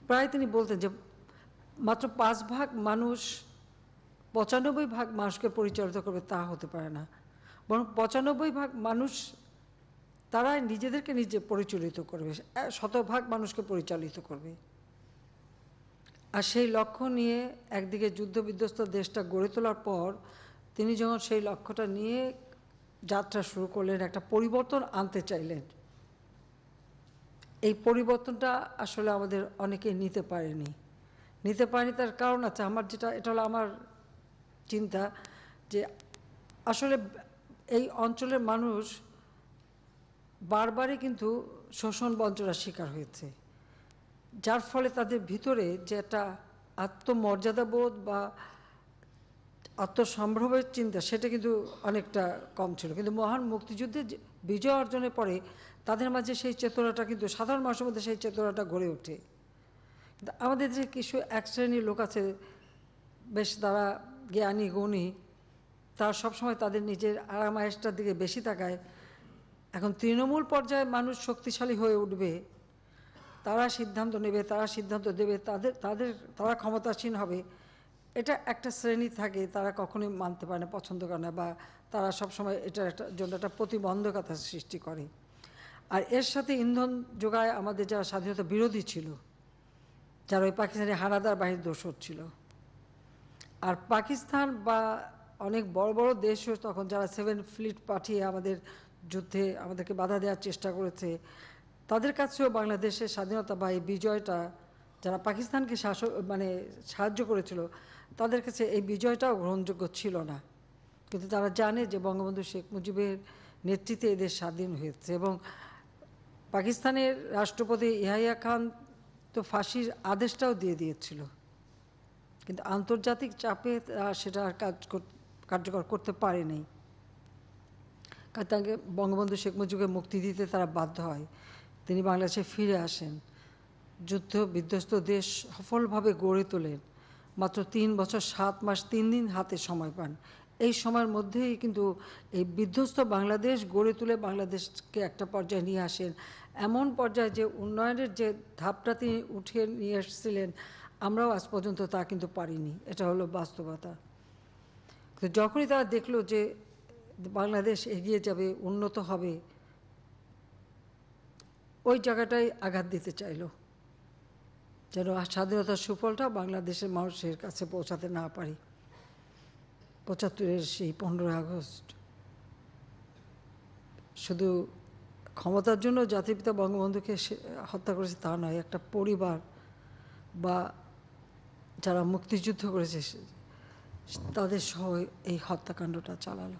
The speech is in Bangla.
প্রায় তিনি বলতেন যে মাত্র 5 ভাগ মানুষ 95 ভাগ মানুষকে পরিচালিত করবে তা হতে পারে না, বরং 95 ভাগ মানুষ তারাই নিজেদেরকে নিজে পরিচালিত করবে, 100% মানুষকে পরিচালিত করবে। আর সেই লক্ষ্য নিয়ে একদিকে যুদ্ধবিধ্বস্ত দেশটা গড়ে তোলার পর তিনি যখন সেই লক্ষ্যটা নিয়ে যাত্রা শুরু করলেন, একটা পরিবর্তন আনতে চাইলেন। এই পরিবর্তনটা আসলে আমাদের অনেকেই নিতে পারেনি তার কারণ আছে। এটা হলো আমার চিন্তা যে আসলে এই অঞ্চলের মানুষ বারবারই কিন্তু শোষণ বঞ্চনার শিকার হয়েছে, যার ফলে তাদের ভিতরে যে একটা আত্মমর্যাদাবোধ বা আত্মসম্ভ্রমের চিন্তা সেটা কিন্তু অনেকটা কম ছিল। কিন্তু মহান মুক্তিযুদ্ধে বিজয় অর্জনের পরে তাদের মাঝে সেই চেতনাটা কিন্তু সাধারণ মানুষের মধ্যে সেই চেতনাটা গড়ে ওঠে। আমাদের যে কিছু এক শ্রেণীর লোক আছে বেশ, তারা জ্ঞানী গুণী, তারা সবসময় তাদের নিজের আরামায়েশটার দিকে বেশি তাকায়। এখন তৃণমূল পর্যায়ে মানুষ শক্তিশালী হয়ে উঠবে, তারা সিদ্ধান্ত নেবে, তারা সিদ্ধান্ত দেবে, তারা ক্ষমতাসীন হবে, এটা একটা শ্রেণী থাকে, তারা কখনোই মানতে পারে না, পছন্দ করে না, বা তারা সবসময় এটার জন্য একটা প্রতিবন্ধকতা সৃষ্টি করে। আর এর সাথে ইন্ধন যোগায় আমাদের যারা স্বাধীনতা বিরোধী ছিল, যারা ওই পাকিস্তানি হানাদার বাহিনীর দোসর ছিল। আর পাকিস্তান বা অনেক বড় বড় দেশও তখন যারা 7 ফ্লিট পাঠিয়ে আমাদের যুদ্ধে আমাদেরকে বাধা দেওয়ার চেষ্টা করেছে, তাদের কাছেও বাংলাদেশের স্বাধীনতা বা এই বিজয়টা, যারা পাকিস্তানকে সাহায্য করেছিল, তাদের কাছে এই বিজয়টাও গ্রহণযোগ্য ছিল না। কিন্তু তারা জানে যে বঙ্গবন্ধু শেখ মুজিবের নেতৃত্বে এদের স্বাধীন হয়েছে। এবং পাকিস্তানের রাষ্ট্রপতি ইয়াহিয়া খান তো ফাঁসির আদেশটাও দিয়ে দিয়েছিল, কিন্তু আন্তর্জাতিক চাপে সেটা আর কার্যকর করতে পারেনি। তাকে বঙ্গবন্ধু শেখ মুজিবকে মুক্তি দিতে তারা বাধ্য হয়। তিনি বাংলাদেশে ফিরে আসেন, যুদ্ধ বিধ্বস্ত দেশ সফলভাবে গড়ে তোলেন। মাত্র 3 বছর 7 মাস 3 দিন হাতে সময় পান। এই সময়ের মধ্যেই কিন্তু এই বিধ্বস্ত বাংলাদেশ গড়ে তুলে বাংলাদেশকে একটা পর্যায়ে নিয়ে আসেন, এমন পর্যায়ে যে উন্নয়নের যে ধাপটা তিনি উঠিয়ে নিয়ে এসেছিলেন, আমরাও আজ পর্যন্ত তা কিন্তু পারিনি। এটা হলো বাস্তবতা। তো যখনই তারা দেখলো যে বাংলাদেশ এগিয়ে যাবে, উন্নত হবে, ওই জায়গাটাই আঘাত দিতে চাইল, যেন স্বাধীনতার সুফলটা বাংলাদেশের মানুষের কাছে পৌঁছাতে না পারি। 75-এর সেই 15 আগস্ট শুধু ক্ষমতার জন্য জাতিপিতা বঙ্গবন্ধুকে হত্যা করেছে তা নয়, একটা পরিবার বা যারা মুক্তিযুদ্ধ করেছে তাদের সহ এই হত্যাকাণ্ডটা চালালো।